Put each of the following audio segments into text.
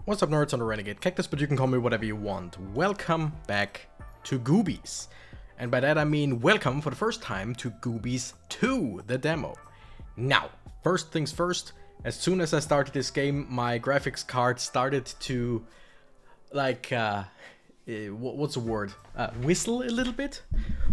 What's up, nerds on the Renegade Cactus, but you can call me whatever you want. Welcome back to Goobies. And by that I mean welcome for the first time to Goobies 2, the demo. Now, first things first, as soon as I started this game, my graphics card started to, like, what's the word? Whistle a little bit,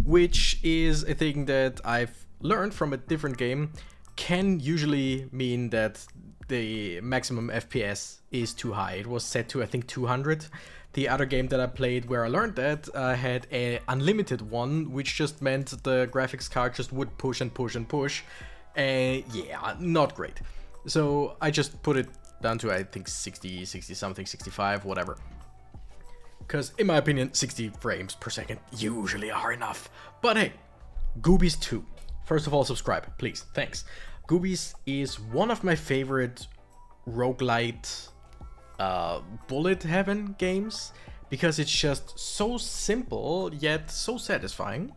which is a thing that I've learned from a different game, can usually mean that the maximum FPS is too high. It was set to, I think, 200. The other game that I played where I learned that had an unlimited one, which just meant the graphics card just would push and push and push. Yeah, not great. So I just put it down to, I think, 60 something, 65, whatever. Because in my opinion, 60 frames per second usually are enough. But hey, Goobies 2. First of all, subscribe, please. Thanks. Goobies is one of my favorite roguelite bullet heaven games because it's just so simple yet so satisfying.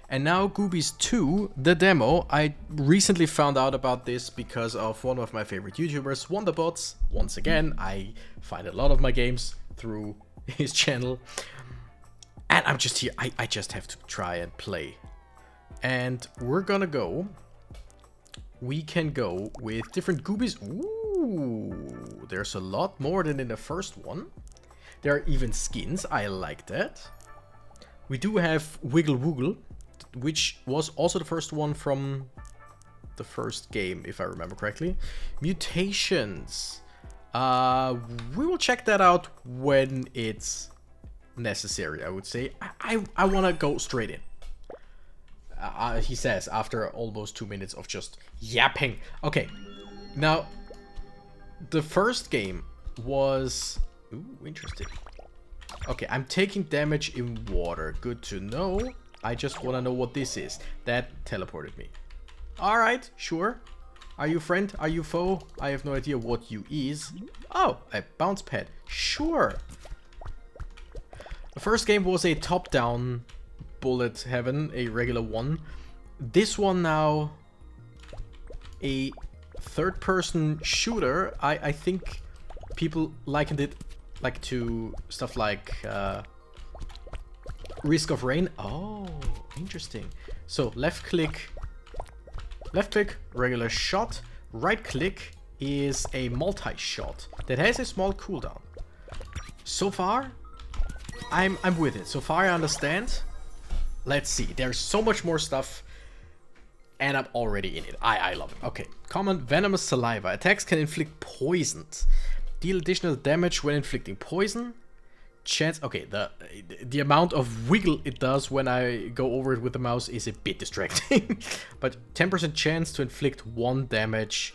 And now Goobies 2, the demo, I recently found out about this because of one of my favorite YouTubers, Wonderbots. Once again, I find a lot of my games through his channel. And I'm just here, I just have to try and play. And we're gonna go. We can go with different Goobies. Ooh, there's a lot more than in the first one. There are even skins. I like that. We do have Wiggle Woogle, which was also the first one from the first game, if I remember correctly. Mutations. We will check that out when it's necessary, I would say. I want to go straight in. He says after almost 2 minutes of just yapping. Okay, now the first game was... Ooh, interesting. Okay, I'm taking damage in water. Good to know. I just want to know what this is. That teleported me. Alright, sure. Are you friend? Are you foe? I have no idea what you is. Oh, a bounce pad. Sure. The first game was a top-down bullet heaven, a regular one. This one now, a third-person shooter. I think people likened it like to stuff like Risk of Rain. Oh, interesting. So left click, regular shot. Right click is a multi-shot that has a small cooldown. So far, I'm with it. So far, I understand. Let's see. There's so much more stuff, and I'm already in it. I love it. Okay. Common venomous saliva. Attacks can inflict poison. Deal additional damage when inflicting poison. Chance. Okay. The amount of wiggle it does when I go over it with the mouse is a bit distracting. But 10% chance to inflict 1 damage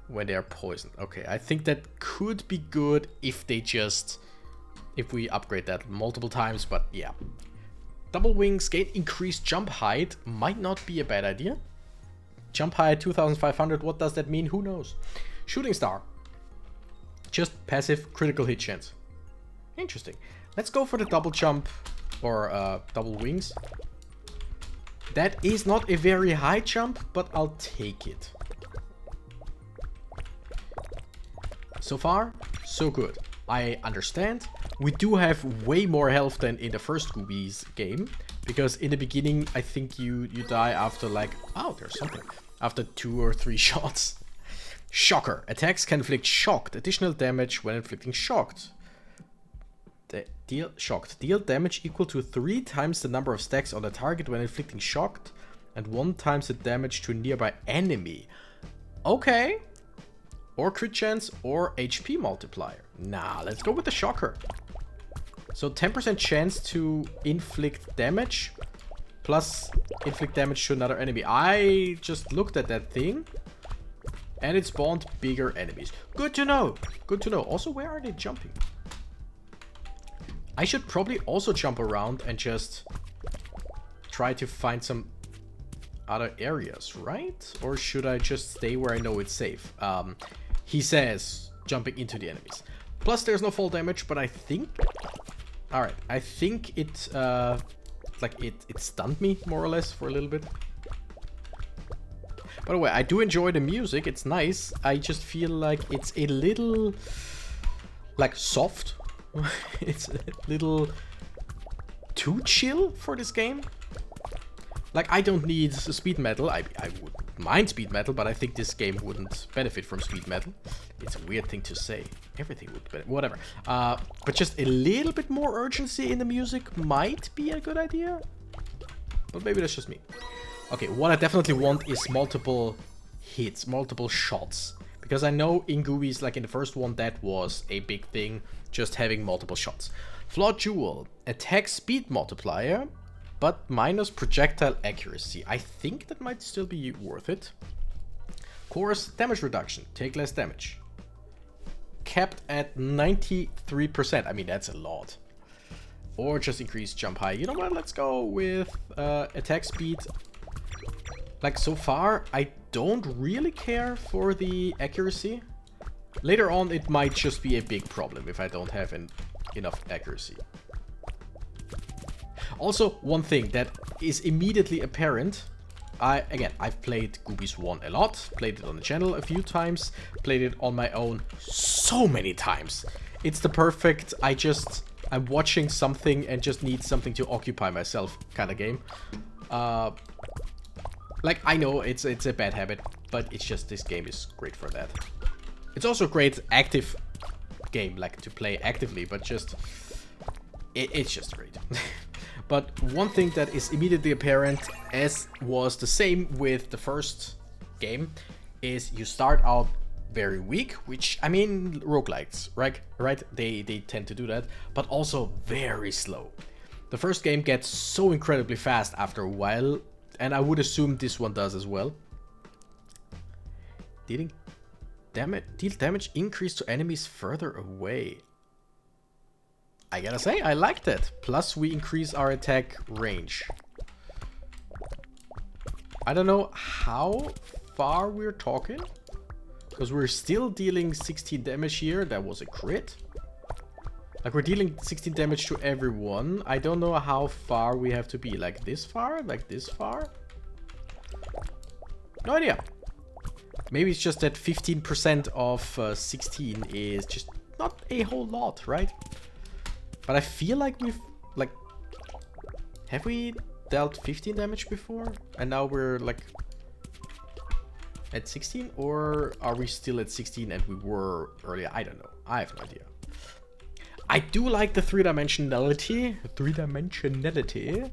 when they are poisoned. Okay. I think that could be good if we upgrade that multiple times. But yeah. Double wings gain increased jump height. Might not be a bad idea. Jump height 2500. What does that mean? Who knows? Shooting star. Just passive critical hit chance. Interesting. Let's go for the double jump or double wings. That is not a very high jump, but I'll take it. So far, so good. I understand. We do have way more health than in the first Goobies game, because in the beginning I think you die after like, oh, there's something, after 2 or 3 shots. Shocker. Attacks can inflict shocked. Additional damage when inflicting shocked. Deal damage equal to 3 times the number of stacks on the target when inflicting shocked, and 1 times the damage to a nearby enemy. Okay. Or crit chance or HP multiplier. Nah, let's go with the shocker. So 10% chance to inflict damage plus inflict damage to another enemy. I just looked at that thing and it spawned bigger enemies. Good to know. Good to know. Also, where are they jumping? I should probably also jump around and just try to find some other areas, right? Or should I just stay where I know it's safe? He says jumping into the enemies. Plus, there's no fall damage, but I think... Alright, I think it, it stunned me, more or less, for a little bit. By the way, I do enjoy the music, it's nice. I just feel like it's a little... like, soft. It's a little too chill for this game. Like, I don't need speed metal. I would mind speed metal, but I think this game wouldn't benefit from speed metal. It's a weird thing to say. Everything would benefit. Whatever. But just a little bit more urgency in the music might be a good idea. But maybe that's just me. Okay, what I definitely want is multiple hits, multiple shots. Because I know in Goobies, like in the first one, that was a big thing, just having multiple shots. Flawed Jewel, attack speed multiplier, but minus projectile accuracy. I think that might still be worth it. Course, damage reduction, take less damage. Capped at 93%, I mean that's a lot. Or just increase jump high. You know what, let's go with attack speed. Like, so far, I don't really care for the accuracy. Later on, it might just be a big problem if I don't have enough accuracy. Also, one thing that is immediately apparent. I've played Goobies 1 a lot. Played it on the channel a few times. Played it on my own so many times. It's the perfect, I'm watching something and just need something to occupy myself kind of game. Like, I know it's a bad habit, but it's just this game is great for that. It's also a great active game, like to play actively, but just it's just great. But one thing that is immediately apparent, as was the same with the first game, is you start out very weak, which, I mean, roguelites, right? They tend to do that, but also very slow. The first game gets so incredibly fast after a while, and I would assume this one does as well. Deal damage increase to enemies further away. I gotta say, I like that. Plus, we increase our attack range. I don't know how far we're talking, because we're still dealing 16 damage here. That was a crit. Like, we're dealing 16 damage to everyone. I don't know how far we have to be. Like this far? Like this far? No idea. Maybe it's just that 15% of 16 is just not a whole lot, right? But I feel like we've, like, have we dealt 15 damage before? And now we're, like, at 16? Or are we still at 16 and we were earlier? I don't know. I have no idea. I do like the three-dimensionality.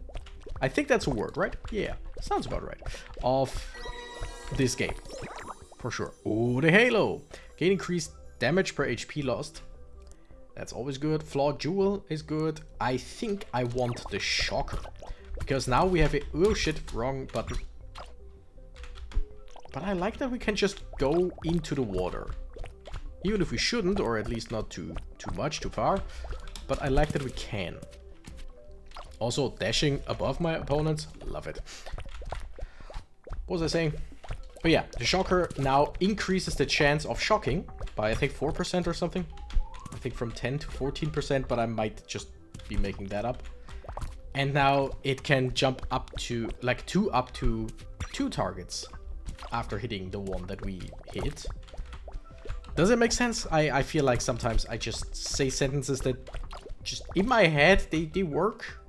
I think that's a word, right? Yeah, sounds about right. Of this game. For sure. Oh, the Halo. Gain increased damage per HP lost. That's always good. Flawed Jewel is good. I think I want the Shocker. Because now we have a... Oh shit, wrong button. But I like that we can just go into the water. Even if we shouldn't, or at least not too much, too far. But I like that we can. Also, dashing above my opponents. Love it. What was I saying? But yeah, the Shocker now increases the chance of shocking by, I think, 4% or something. I think from 10 to 14%, but I might just be making that up. And now it can jump up to, like, up to 2 targets after hitting the one that we hit. Does it make sense? I feel like sometimes I just say sentences that just in my head, they work.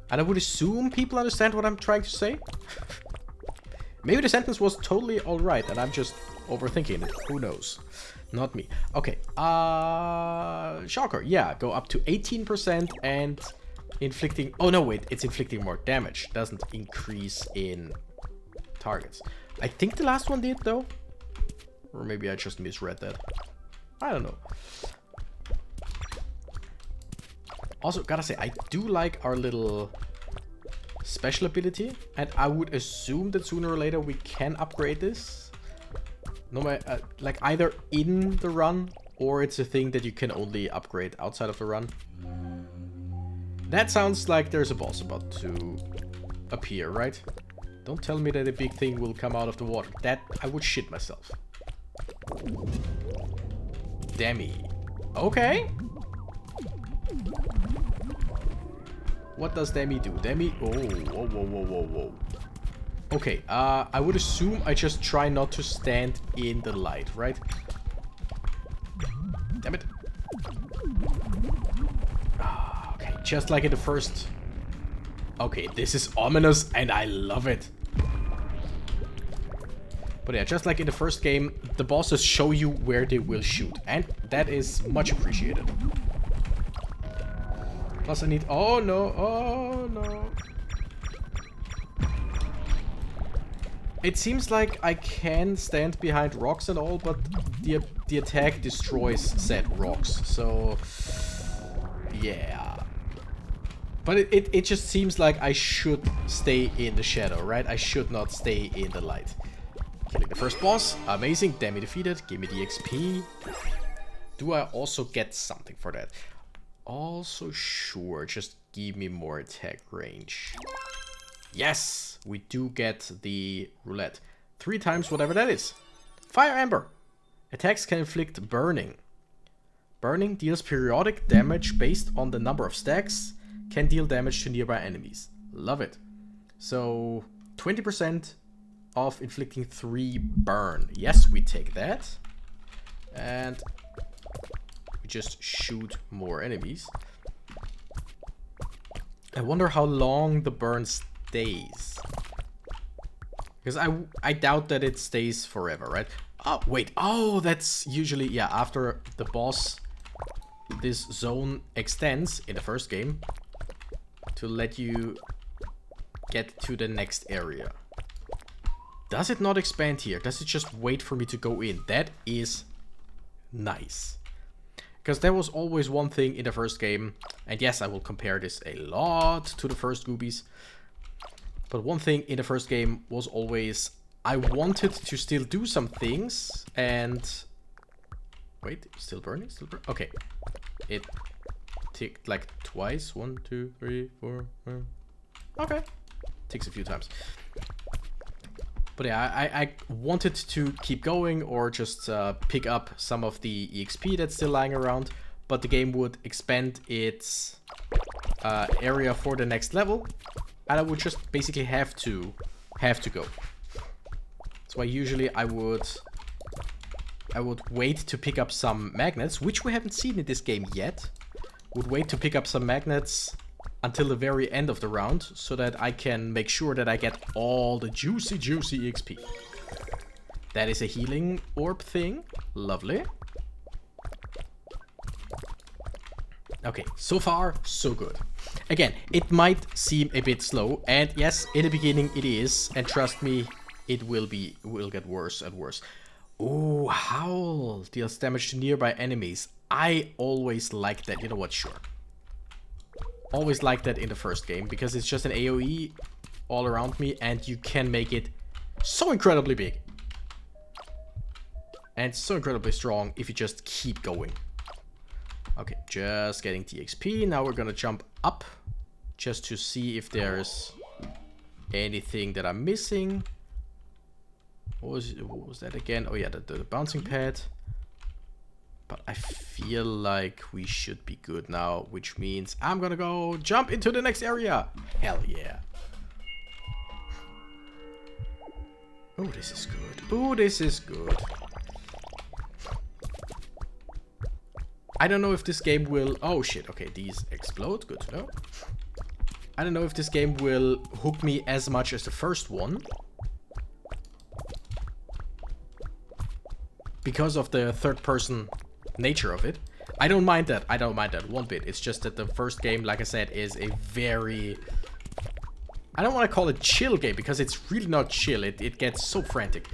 And I would assume people understand what I'm trying to say. Maybe the sentence was totally alright and I'm just overthinking it. Who knows? Not me. Okay. Shocker. Yeah, go up to 18% and inflicting... Oh, no, wait. It's inflicting more damage. Doesn't increase in targets. I think the last one did, though. Or maybe I just misread that. I don't know. Also, gotta say, I do like our little special ability. And I would assume that sooner or later we can upgrade this. No matter, like either in the run or it's a thing that you can only upgrade outside of the run. That sounds like there's a boss about to appear, right? Don't tell me that a big thing will come out of the water. That, I would shit myself. Demi. Okay. What does Demi do? Demi... Oh, whoa, whoa, whoa, whoa, whoa. Okay, I would assume I just try not to stand in the light, right? Damn it. just like in the first... Okay, this is ominous and I love it. But yeah, just like in the first game, the bosses show you where they will shoot. And that is much appreciated. Plus I need... Oh no, oh no. It seems like I can stand behind rocks and all, but the attack destroys said rocks. So... yeah. But it just seems like I should stay in the shadow, right? I should not stay in the light. Killing the first boss. Amazing. Demi defeated. Give me the XP. Do I also get something for that? Also, sure. Just give me more attack range. Yes! We do get the roulette. 3 times whatever that is. Fire Ember. Attacks can inflict burning. Burning deals periodic damage based on the number of stacks. Can deal damage to nearby enemies. Love it. So, 20% of inflicting 3 burn. Yes, we take that. And we just shoot more enemies. I wonder how long the burn stays. Because I doubt that it stays forever, right? Oh, wait. Oh, that's usually... yeah, after the boss, this zone extends in the first game to let you get to the next area. Does it not expand here? Does it just wait for me to go in? That is nice. Because there was always one thing in the first game, and yes, I will compare this a lot to the first Goobies. But one thing in the first game was always, I wanted to still do some things, and... wait, still burning? Still burning? Okay. It ticked like twice. 1, 2, 3, 4, 5. Okay. Ticks a few times. But yeah, I wanted to keep going or just pick up some of the EXP that's still lying around. But the game would expand its area for the next level. And I would just basically have to go. That's why usually I would wait to pick up some magnets, which we haven't seen in this game yet. Would wait to pick up some magnets until the very end of the round, so that I can make sure that I get all the juicy EXP. That is a healing orb thing. Lovely. Okay, so far, so good. Again, it might seem a bit slow, and yes, in the beginning it is, and trust me, it will get worse and worse. Oh, Howl deals damage to nearby enemies. I always like that. You know what? Sure. Always liked that in the first game, because it's just an AoE all around me, and you can make it so incredibly big. And so incredibly strong if you just keep going. Okay, just getting the XP. Now we're gonna jump up, just to see if there's anything that I'm missing. What was that again? Oh yeah, the bouncing pad. But I feel like we should be good now, which means I'm gonna go jump into the next area. Hell yeah. Oh, this is good. Oh, this is good. I don't know if this game will... oh shit, okay, these explode. Good to know. I don't know if this game will hook me as much as the first one. Because of the third-person nature of it. I don't mind that. I don't mind that one bit. It's just that the first game, like I said, is a very... I don't want to call it chill game, because it's really not chill. It gets so frantic.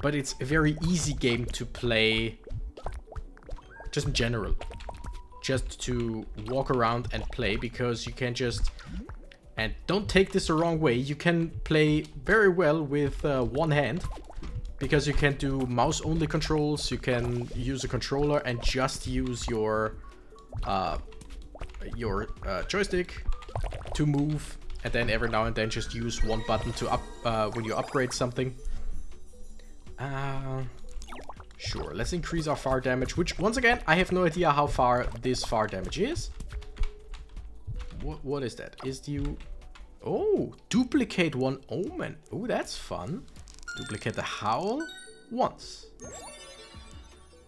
But it's a very easy game to play, just in general. Just to walk around and play, because you can just... and don't take this the wrong way, you can play very well with one hand. Because you can do mouse-only controls, you can use a controller and just use your joystick to move, and then every now and then just use one button to when you upgrade something. Sure, let's increase our fire damage, which, once again, I have no idea how far this fire damage is. What is that? Is you... oh, duplicate one omen. Oh, that's fun. Duplicate the Howl once.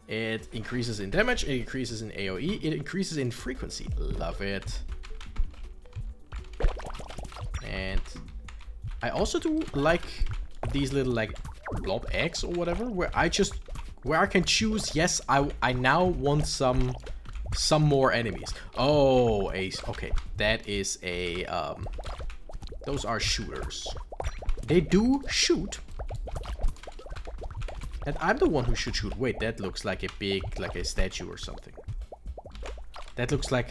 It increases in damage, it increases in AoE, it increases in frequency. Love it. And I also do like these little like blob eggs or whatever, where I can choose, yes, I now want some more enemies. Oh, okay, that is a those are shooters. They do shoot. And I'm the one who should shoot. Wait, that looks like a big, like a statue or something. That looks like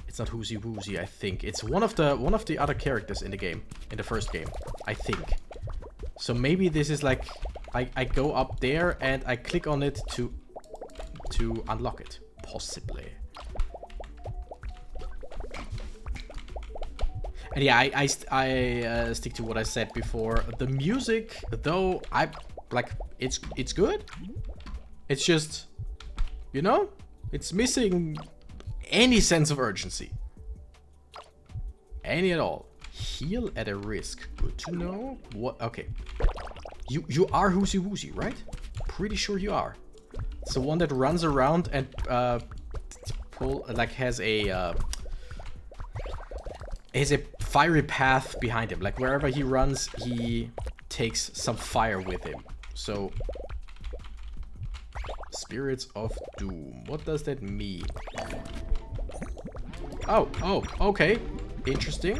it's not Woozy Woozy, I think. It's one of the other characters in the game, in the first game, I think. So maybe this is like I go up there and I click on it to unlock it, possibly. And yeah, I stick to what I said before. The music, though, it's good. It's just, you know, it's missing any sense of urgency. Any at all. Heal at a risk. Good to know. What? Okay. You are Woozy Woozy, right? Pretty sure you are. It's the one that runs around and has a fiery path behind him. Like wherever he runs, he takes some fire with him. So Spirits of Doom. What does that mean? Oh, okay. Interesting.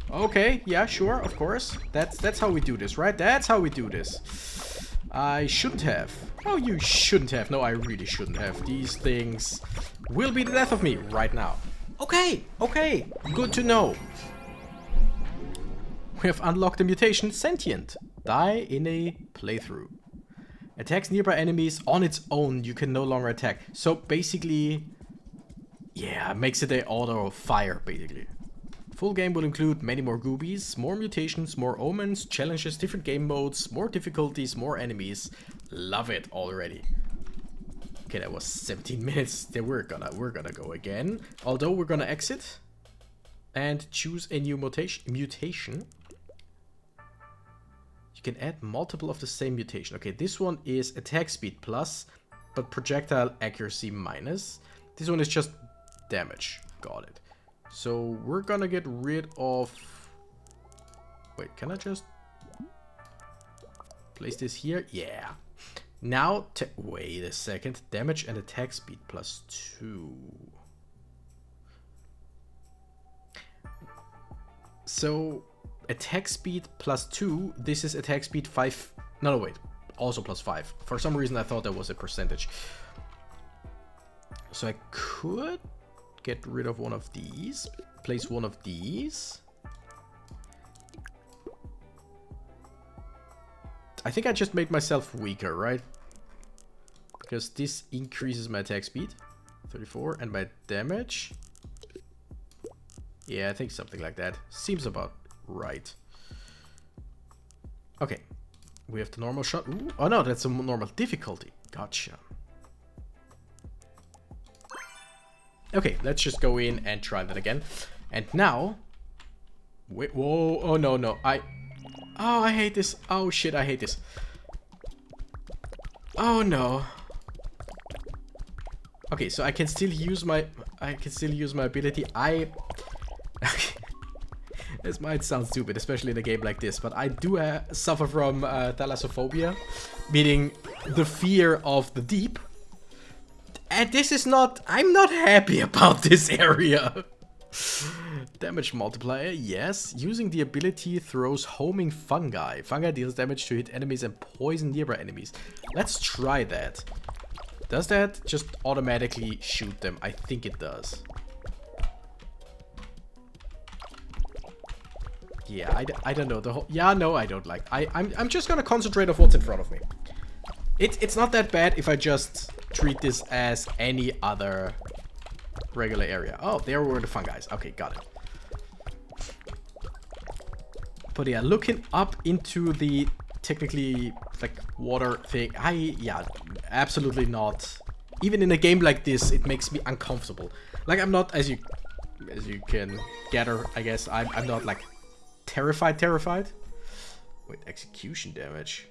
Okay, yeah, sure, of course. That's how we do this, right? That's how we do this. I shouldn't have. Oh, you shouldn't have. No, I really shouldn't have. These things will be the death of me right now. Okay, good to know. We have unlocked the mutation Sentient. Die in a playthrough. Attacks nearby enemies on its own. You can no longer attack. So basically, yeah, makes it a auto fire, basically. Full game will include many more Goobies, more mutations, more omens, challenges, different game modes, more difficulties, more enemies. Love it already. Okay, that was 17 minutes. Then we're gonna go again. Although we're gonna exit and choose a new mutation. You can add multiple of the same mutation. Okay, this one is attack speed plus, but projectile accuracy minus. This one is just damage. Got it. So we're gonna get rid of... Wait, can I just place this here? Yeah. Now, wait a second. Damage and attack speed plus 2. So, attack speed plus 2. This is attack speed 5. No, wait. Also plus 5. For some reason, I thought that was a percentage. So I could get rid of one of these. Place one of these. I think I just made myself weaker, right? Because this increases my attack speed. 34. And my damage. Yeah, I think something like that. Seems about right. Okay. We have the normal shot. Ooh. Oh no, that's a normal difficulty. Gotcha. Okay, let's just go in and try that again. And now... Wait, whoa, oh no, Oh, I hate this. Oh shit, I hate this. Oh no. Okay, so I can still use my... ability. This might sound stupid, especially in a game like this, but I do suffer from thalassophobia, meaning the fear of the deep. And this is not... I'm not happy about this area. Damage multiplier, yes. Using the ability throws homing fungi. Fungi deals damage to hit enemies and poison nearby enemies. Let's try that. Does that just automatically shoot them? I think it does. Yeah, I don't know. The whole... Yeah, no, I don't like... I'm just gonna concentrate on what's in front of me. It's not that bad if I just treat this as any other regular area. Oh, there were the fungi. Okay, got it. But yeah, looking up into the technically like water thing, yeah, absolutely not. Even in a game like this, it makes me uncomfortable. Like I'm not, as you can gather, I guess I'm not like terrified. Wait, execution damage.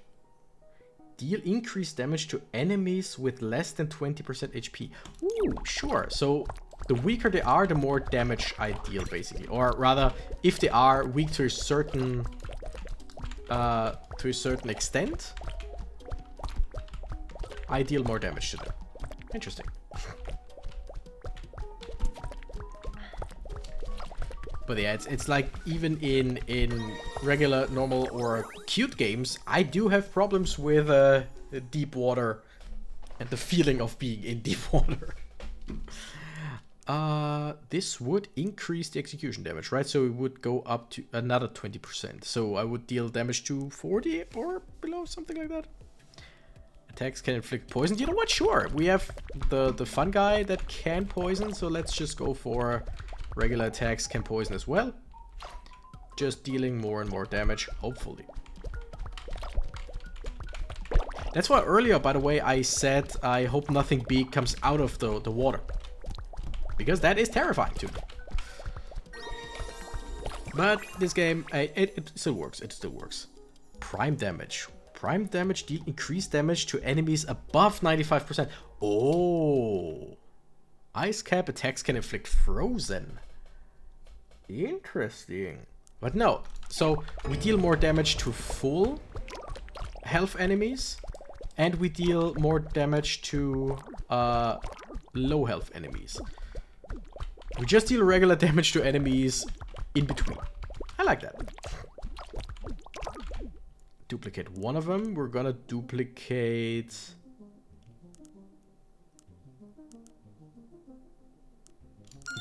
Deal increased damage to enemies with less than 20% HP. Ooh, sure. So the weaker they are, the more damage I deal, basically. Or rather, if they are weak to a certain extent, I deal more damage to them. Interesting. But yeah, it's like even in regular, normal, or cute games, I do have problems with deep water and the feeling of being in deep water. This would increase the execution damage, right? So it would go up to another 20%. So I would deal damage to 40 or below, something like that. Attacks can inflict poison. You know what? Sure. We have the fun guy that can poison, so let's just go for regular attacks can poison as well. Just dealing more and more damage, hopefully. That's why earlier, by the way, I said I hope nothing big comes out of the water. Because that is terrifying to me. But this game, it still works. It still works. Prime damage. Prime damage deal increased damage to enemies above 95%. Oh. Ice cap attacks can inflict frozen. Interesting. But no. So we deal more damage to full health enemies. And we deal more damage to low health enemies. We just deal regular damage to enemies in between. I like that. Duplicate one of them. We're gonna duplicate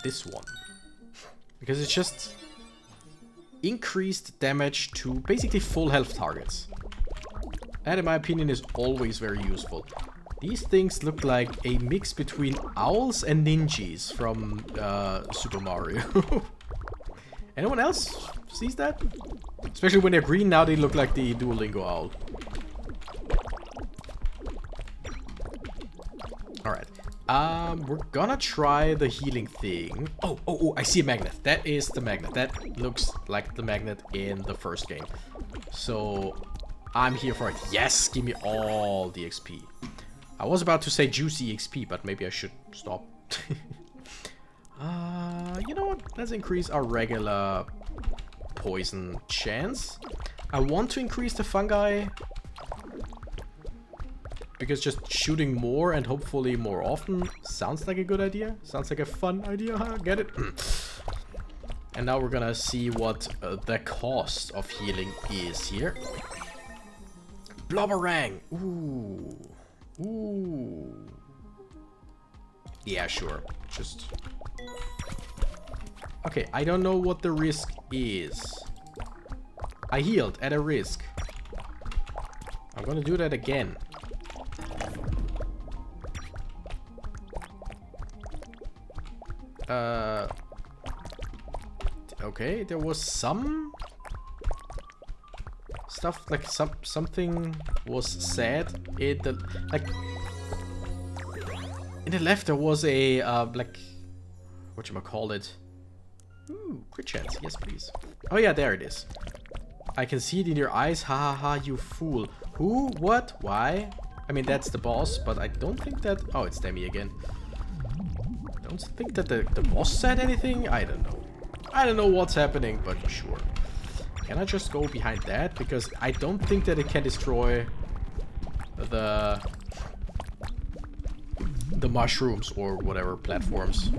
this one. Because it's just increased damage to basically full health targets. That, in my opinion, is always very useful. These things look like a mix between owls and ninjas from Super Mario. Anyone else sees that? Especially when they're green, now they look like the Duolingo owl. Alright. We're gonna try the healing thing. Oh, I see a magnet. That is the magnet. That looks like the magnet in the first game. So I'm here for it. Yes, give me all the XP. I was about to say juicy XP, but maybe I should stop. You know what? Let's increase our regular poison chance. I want to increase the fungi. Because just shooting more and hopefully more often sounds like a good idea. Sounds like a fun idea, huh? Get it? And now we're gonna see what the cost of healing is here. Blobberang! Ooh. Ooh. Yeah, sure. Just... Okay, I don't know what the risk is. I healed at a risk. I'm gonna do that again. Okay, there was some stuff, like something was said in the, like, in the left there was a like, whatchamacallit, ooh, crit chance, yes please. Oh yeah, there it is. I can see it in your eyes, ha ha ha, you fool. Who, what, why? I mean, that's the boss, but I don't think that, oh, it's Demi again. I don't think that the boss said anything. I don't know. I don't know what's happening, but sure. Can I just go behind that? Because I don't think that it can destroy the mushrooms or whatever platforms.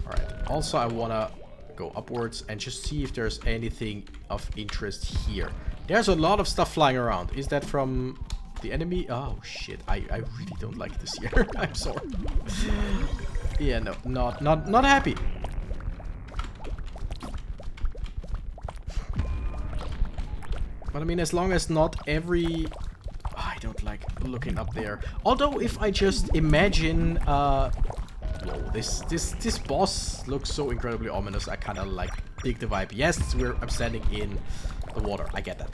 Alright. Also, I want to go upwards and just see if there's anything of interest here. There's a lot of stuff flying around. Is that from the enemy? Oh shit, I really don't like this here. I'm sorry. Yeah, no, not happy. But I mean, as long as not every... Oh, I don't like looking up there. Although, if I just imagine... Whoa, this boss looks so incredibly ominous. I kind of like dig the vibe. Yes, I'm standing in the water. I get that.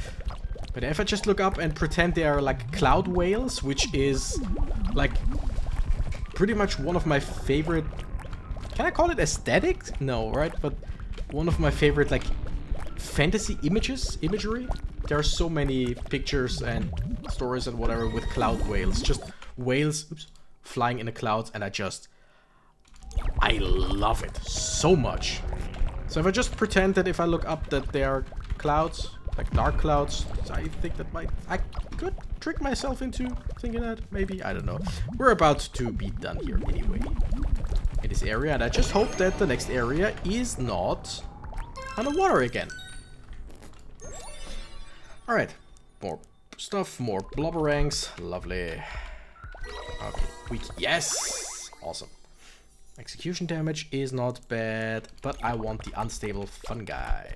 But if I just look up and pretend they are like cloud whales, which is like pretty much one of my favorite... Can I call it aesthetic? No, right? But one of my favorite like fantasy imagery. There are so many pictures and stories and whatever with cloud whales. Just whales, oops, flying in the clouds, and I love it so much. So if I just pretend that if I look up that there are clouds, like dark clouds, I think that I could trick myself into thinking that, maybe, I don't know. We're about to be done here anyway, in this area, and I just hope that the next area is not underwater again. Alright, more stuff, more blobberangs, lovely. Okay, yes! Awesome. Execution damage is not bad, but I want the unstable fungi.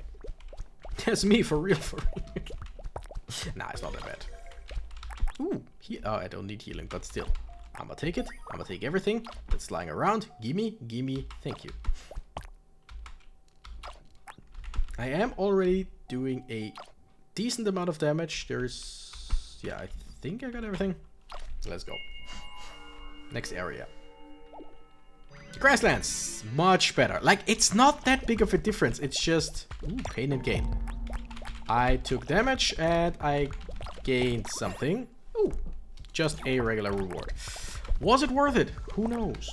That's me, for real, for real. Nah, it's not that bad. Ooh, oh, I don't need healing, but still. I'm gonna take it. I'm gonna take everything that's lying around. Gimme, thank you. I am already doing a decent amount of damage. There's... yeah, I think I got everything. Let's go. Next area. Grasslands, much better. Like, it's not that big of a difference. It's just, ooh, pain and gain. I took damage and I gained something. Ooh, just a regular reward. Was it worth it? Who knows?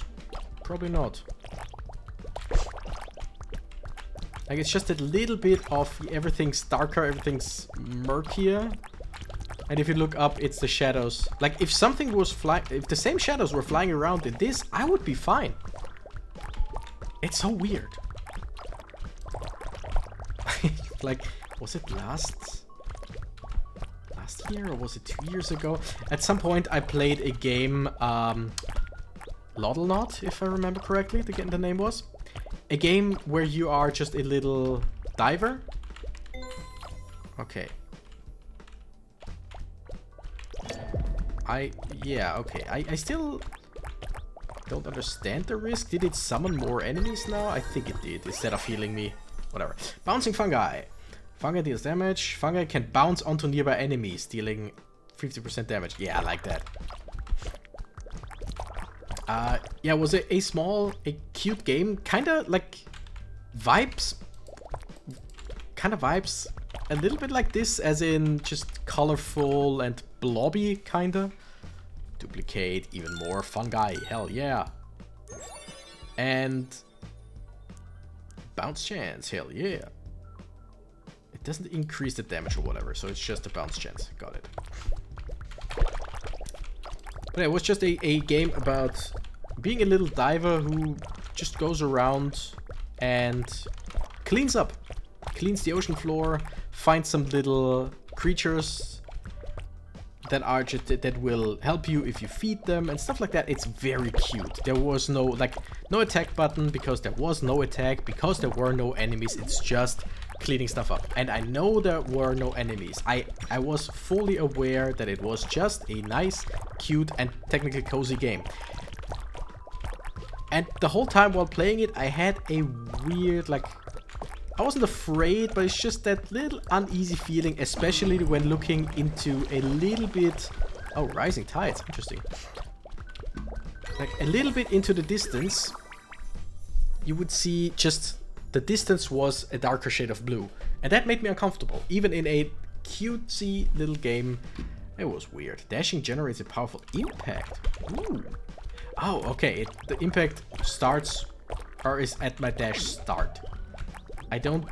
Probably not. Like, it's just a little bit of everything's darker, everything's murkier. And if you look up, it's the shadows. Like, if something was flying, if the same shadows were flying around in this, I would be fine. It's so weird. Like, was it last year or was it 2 years ago? At some point I played a game, Loddlenot, if I remember correctly, the name was. A game where you are just a little diver. Okay. Yeah, okay. I still don't understand the risk. Did it summon more enemies now? I think it did, instead of healing me. Whatever. Bouncing fungi. Fungi deals damage. Fungi can bounce onto nearby enemies, dealing 50% damage. Yeah, I like that. Yeah, was it a cute game? Kinda like vibes. Kinda vibes a little bit like this, as in just colorful and blobby, kinda. Duplicate even more fungi, hell yeah. And bounce chance, hell yeah. It doesn't increase the damage or whatever, so it's just a bounce chance. Got it. But yeah, it was just a game about being a little diver who just goes around and cleans up. Cleans the ocean floor, finds some little creatures that are just that will help you if you feed them and stuff like that. It's very cute. There was no attack button because there was no attack, because there were no enemies. It's just cleaning stuff up. And I know there were no enemies. I was fully aware that it was just a nice, cute, and technically cozy game. And the whole time while playing it, I had a weird, like, I wasn't afraid, but it's just that little uneasy feeling, especially when looking into a little bit... Oh, rising tides, interesting. Like, a little bit into the distance, you would see just the distance was a darker shade of blue. And that made me uncomfortable. Even in a cutesy little game, it was weird. Dashing generates a powerful impact. Ooh. Oh, okay. The impact starts, or is at my dash start. I don't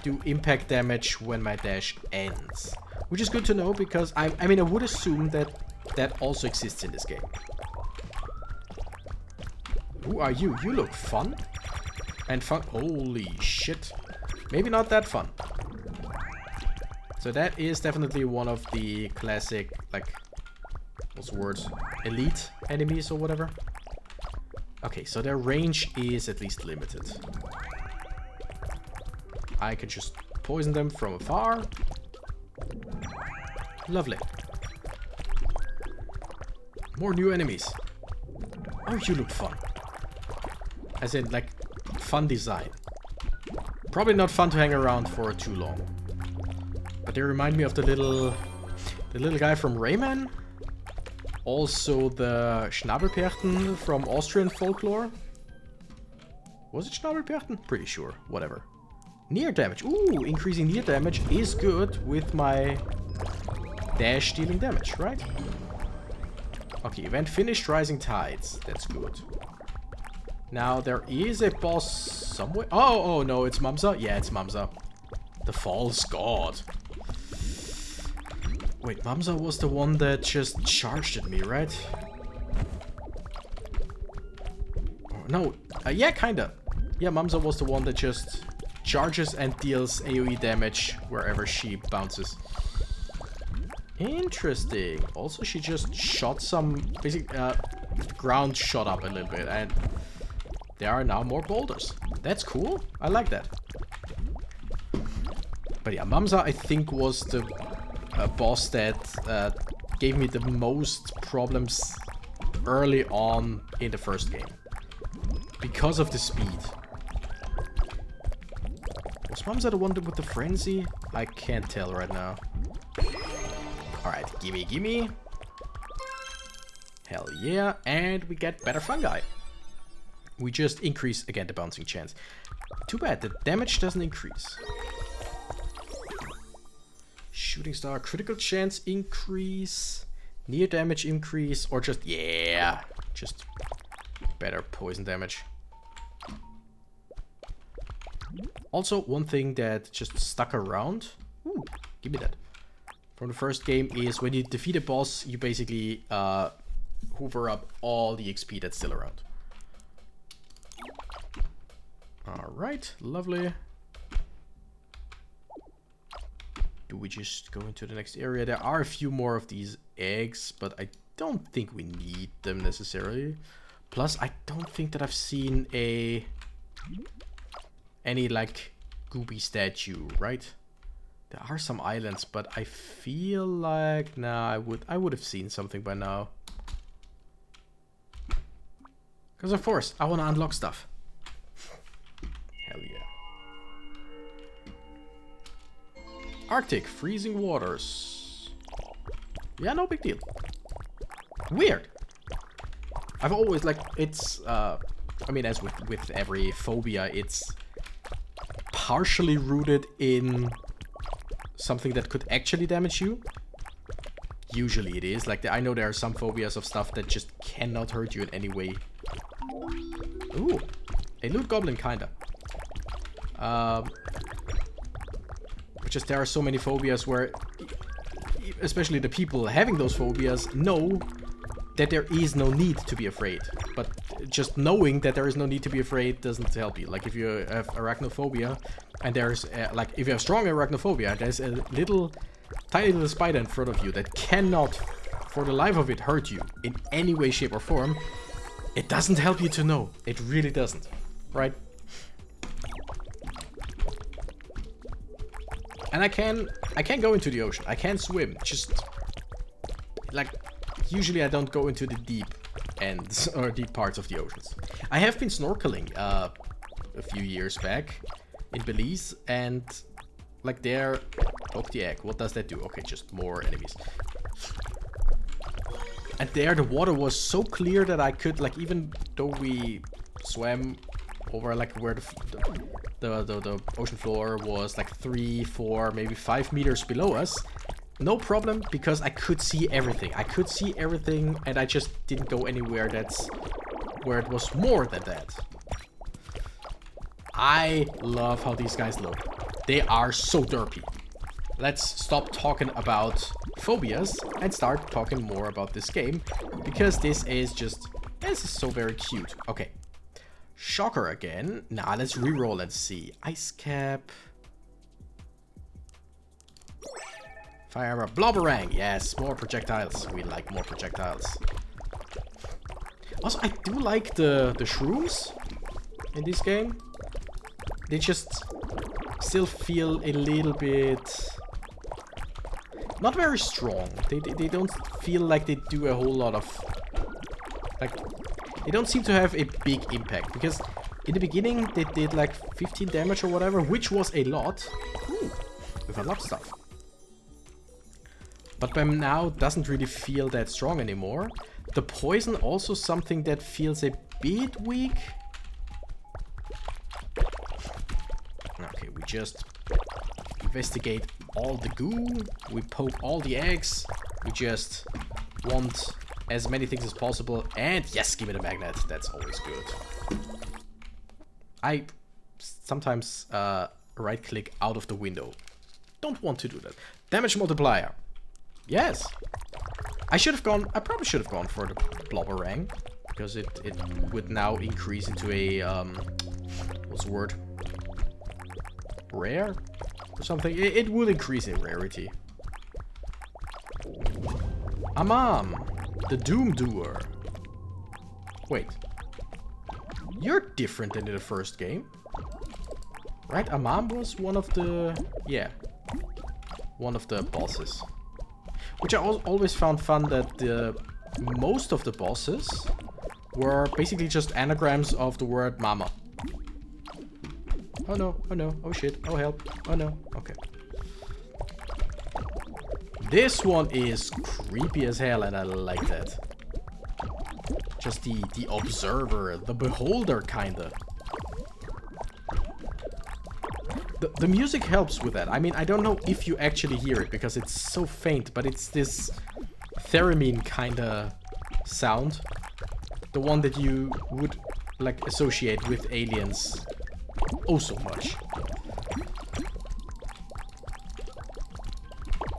do impact damage when my dash ends. Which is good to know, because I mean, I would assume that that also exists in this game. Who are you? You look fun. And fun. Holy shit. Maybe not that fun. So that is definitely one of the classic, like, what's the word? Elite enemies or whatever. Okay, so their range is at least limited. I can just poison them from afar. Lovely. More new enemies. Oh, you look fun. As in, like, fun design. Probably not fun to hang around for too long. But they remind me of the little guy from Rayman. Also the Schnabelperchten from Austrian folklore. Was it Schnabelperchten? Pretty sure. Whatever. Near damage. Ooh, increasing near damage is good with my dash dealing damage, right? Okay, event finished, rising tides. That's good. Now, there is a boss somewhere. Oh, no, it's Mumsa? Yeah, it's Mumsa. The false god. Wait, Mumsa was the one that just charged at me, right? Oh, no, yeah, kinda. Yeah, Mumsa was the one that just charges and deals AoE damage wherever she bounces. Interesting. Also, she just shot some... Basically, the ground shot up a little bit, and there are now more boulders. That's cool. I like that. But yeah, Mumsa, I think, was the boss that gave me the most problems early on in the first game. Because of the speed. Was Mumsa the one with the frenzy? I can't tell right now. Alright, gimme, gimme. Hell yeah. And we get better fungi. We just increase, again, the bouncing chance. Too bad, the damage doesn't increase. Shooting star, critical chance increase. Near damage increase. Or just, yeah. Just better poison damage. Also, one thing that just stuck around. Ooh, give me that. From the first game is when you defeat a boss, you basically hoover up all the XP that's still around. Alright, lovely. Do we just go into the next area? There are a few more of these eggs, but I don't think we need them necessarily. Plus, I don't think that I've seen any like goobie statue, right? There are some islands, but I feel like I would have seen something by now. Because of course, I want to unlock stuff. Hell yeah. Arctic, freezing waters. Yeah, no big deal. Weird. I've always like it's I mean, as with every phobia, it's partially rooted in something that could actually damage you. Usually it is. Like, I know there are some phobias of stuff that just cannot hurt you in any way. Ooh, a loot goblin, kinda. But just there are so many phobias where, especially the people having those phobias, know that there is no need to be afraid. But just knowing that there is no need to be afraid doesn't help you. Like, if you have arachnophobia, and there's, like, if you have strong arachnophobia, there's a tiny little spider in front of you that cannot, for the life of it, hurt you in any way, shape, or form. It doesn't help you to know. It really doesn't. Right? And I can go into the ocean. I can swim. Just, like, usually I don't go into the deep ends or deep parts of the oceans. I have been snorkeling a few years back in Belize, and like there, poke the egg. What does that do? Okay, just more enemies. And there the water was so clear that I could, like, even though we swam over like where the ocean floor was like 3, 4, maybe 5 meters below us, no problem, because I could see everything. I could see everything, and I just didn't go anywhere that's where it was more than that. I love how these guys look. They are so derpy. Let's stop talking about phobias and start talking more about this game, because this is so very cute. Okay. Shocker again. Now let's reroll and see. Ice cap. Fire armor. Blobberang. Yes, more projectiles. We like more projectiles. Also, I do like the shrooms in this game. They just still feel a little bit not very strong. They don't feel like they do a whole lot of, like, they don't seem to have a big impact, because in the beginning they did like 15 damage or whatever, which was a lot. Ooh, we've unlocked stuff. But by now doesn't really feel that strong anymore. The poison also something that feels a bit weak. Okay, we just investigate all the goo. We poke all the eggs. We just want as many things as possible. And yes, give me the magnet. That's always good. I sometimes right click out of the window. Don't want to do that. Damage multiplier. Yes. I probably should have gone for the blobberang, because it would now increase into a what's the word? Rare or something. It would increase in rarity. Amam, the Doom Doer. Wait. You're different than in the first game. Right? Amam was one of the... yeah. One of the bosses. Which I always found fun, that most of the bosses were basically just anagrams of the word mama. Oh no, oh no, oh shit, oh help, oh no, okay. This one is creepy as hell, and I like that. Just the observer, the beholder, kinda. The music helps with that. I mean, I don't know if you actually hear it, because it's so faint, but it's this theremin kinda sound. The one that you would, like, associate with aliens oh so much.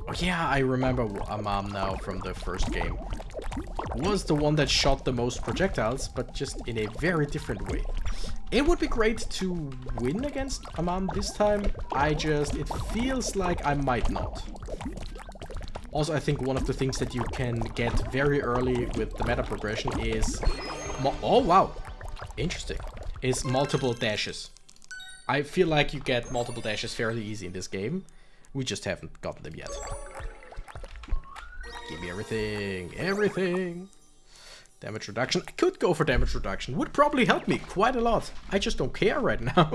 Oh yeah, I remember Amam now from the first game. Was the one that shot the most projectiles, but just in a very different way. It would be great to win against Amam this time. It feels like I might not. Also, I think one of the things that you can get very early with the meta progression is... oh, wow. Interesting. Is multiple dashes. I feel like you get multiple dashes fairly easy in this game. We just haven't gotten them yet. Give me everything. Everything. Damage reduction. I could go for damage reduction. Would probably help me quite a lot. I just don't care right now.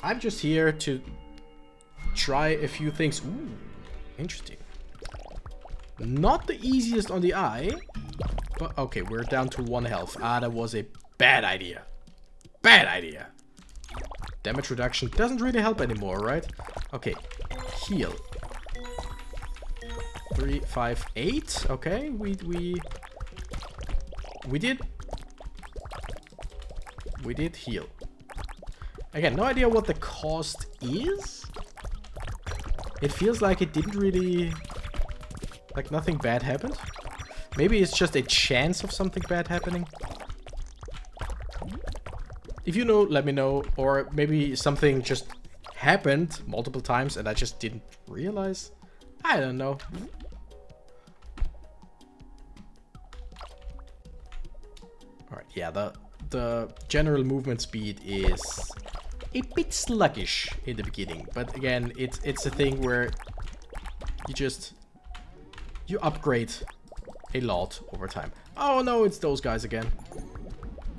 I'm just here to try a few things. Ooh, interesting. Not the easiest on the eye. But okay, we're down to 1 health. Ah, that was a bad idea. Bad idea. Damage reduction doesn't really help anymore, right? Okay, heal. 3, 5, 8. Okay, we did heal. Again, no idea what the cost is. It feels like it didn't really... like nothing bad happened. Maybe it's just a chance of something bad happening. If you know, let me know. Or maybe something just happened multiple times and I just didn't realize. I don't know. Alright, yeah, the general movement speed is a bit sluggish in the beginning. But again, it's a thing where you upgrade a lot over time. Oh no, it's those guys again.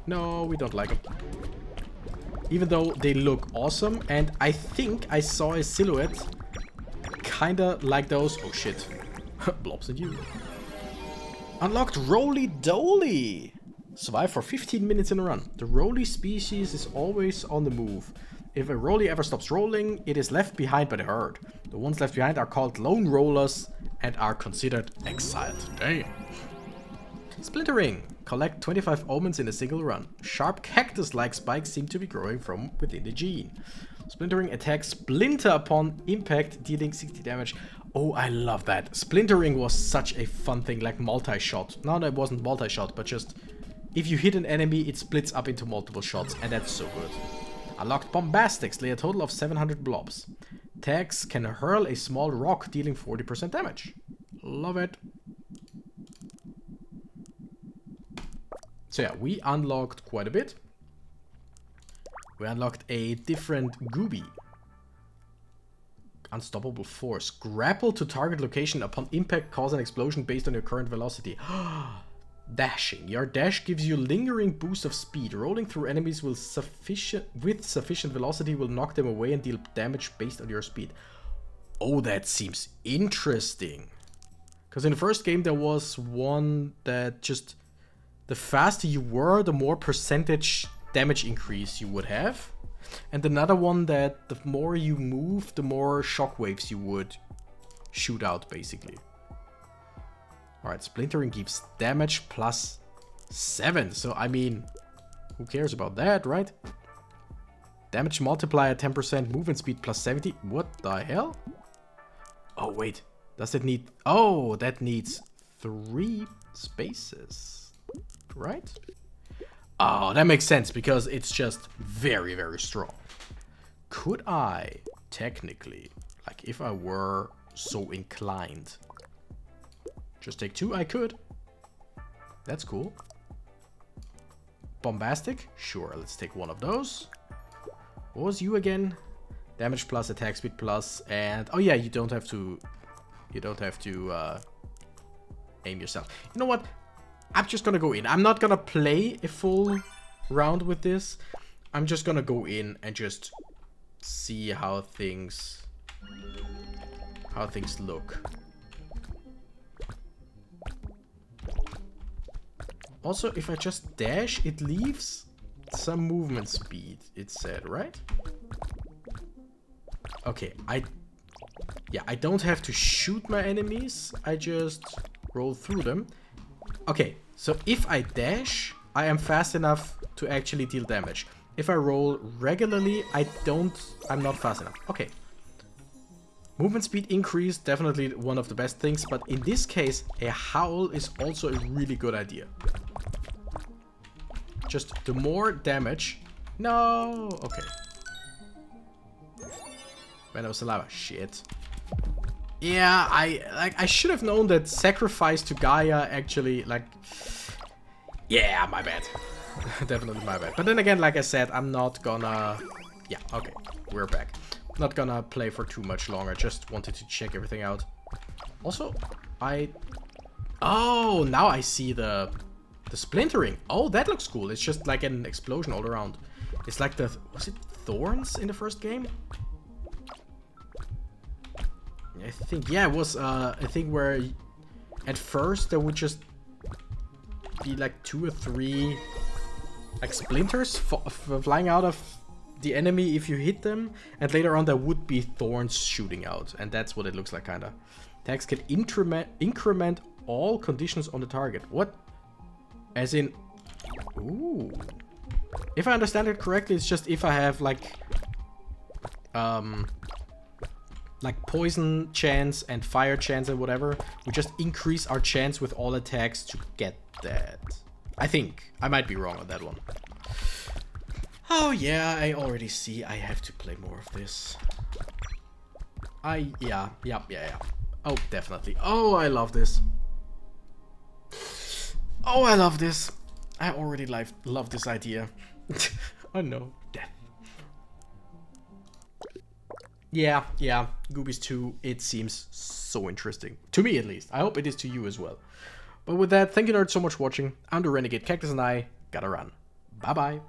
No, we don't like them. Even though they look awesome, and I think I saw a silhouette kinda like those. Oh shit. Blobs and you. Unlocked Roly Doly. Survive for 15 minutes in a run. The Roly species is always on the move. If a Roly ever stops rolling, it is left behind by the herd. The ones left behind are called lone rollers and are considered exiled. Damn. Splintering. Collect 25 omens in a single run. Sharp cactus-like spikes seem to be growing from within the gene. Splintering attacks splinter upon impact, dealing 60 damage. Oh, I love that. Splintering was such a fun thing, like multi-shot. No, it wasn't multi-shot, but just... if you hit an enemy, it splits up into multiple shots, and that's so good. Unlocked Bombastics. Lay a total of 700 blobs. Tags can hurl a small rock, dealing 40% damage. Love it. So yeah, we unlocked quite a bit. We unlocked a different goobie. Unstoppable force. Grapple to target location upon impact, cause an explosion based on your current velocity. Dashing. Your dash gives you lingering boost of speed. Rolling through enemies with sufficient velocity will knock them away and deal damage based on your speed. Oh, that seems interesting. Because in the first game there was one that just... the faster you were, the more percentage damage increase you would have. And another one that the more you move, the more shockwaves you would shoot out, basically. Alright, splintering gives damage plus 7. So, I mean, who cares about that, right? Damage multiplier 10%, movement speed plus 70. What the hell? Oh, wait. Does it need... Oh, that needs 3 spaces. Right? Oh, that makes sense because it's just very, very strong. Could I, technically, like if I were so inclined, just take 2? I could. That's cool. Bombastic? Sure, let's take 1 of those. What was you again? Damage plus, attack speed plus, and... Oh yeah, you don't have to... You don't have to aim yourself. You know what? I'm just gonna go in. I'm not gonna play a full round with this. I'm just gonna go in and just see how things look. Also, if I just dash, it leaves some movement speed, it said, right? Okay, I don't have to shoot my enemies. I just roll through them. Okay, so if I dash, I am fast enough to actually deal damage. If I roll regularly, I'm not fast enough. Okay. Movement speed increase, definitely one of the best things, but in this case, a howl is also a really good idea. Just the more damage... No! Okay. Venomous saliva. Shit. Yeah, I should have known that sacrifice to Gaia actually, like... Yeah, my bad. Definitely my bad. But then again, like I said, I'm not gonna... Yeah, okay. We're back. Not gonna play for too much longer. Just wanted to check everything out. Also, Oh, now I see the splintering. Oh, that looks cool. It's just like an explosion all around. It's like the... Was it thorns in the first game? I think, yeah, it was a thing where at first there would just be like 2 or 3 like splinters flying out of the enemy if you hit them, and later on there would be thorns shooting out, and that's what it looks like, kinda. Attacks can increment all conditions on the target. What? As in... Ooh. If I understand it correctly, it's just if I have like poison chance and fire chance and whatever, we just increase our chance with all attacks to get that. I think. I might be wrong on that one. Oh yeah, I already see I have to play more of this. Yeah. Oh, definitely. Oh, I love this. Oh, I love this. I already love this idea. Oh no, death. Yeah, Goobies 2, it seems so interesting. To me, at least. I hope it is to you as well. But with that, thank you nerds so much for watching. I'm the Renegade Cactus and I gotta run. Bye-bye.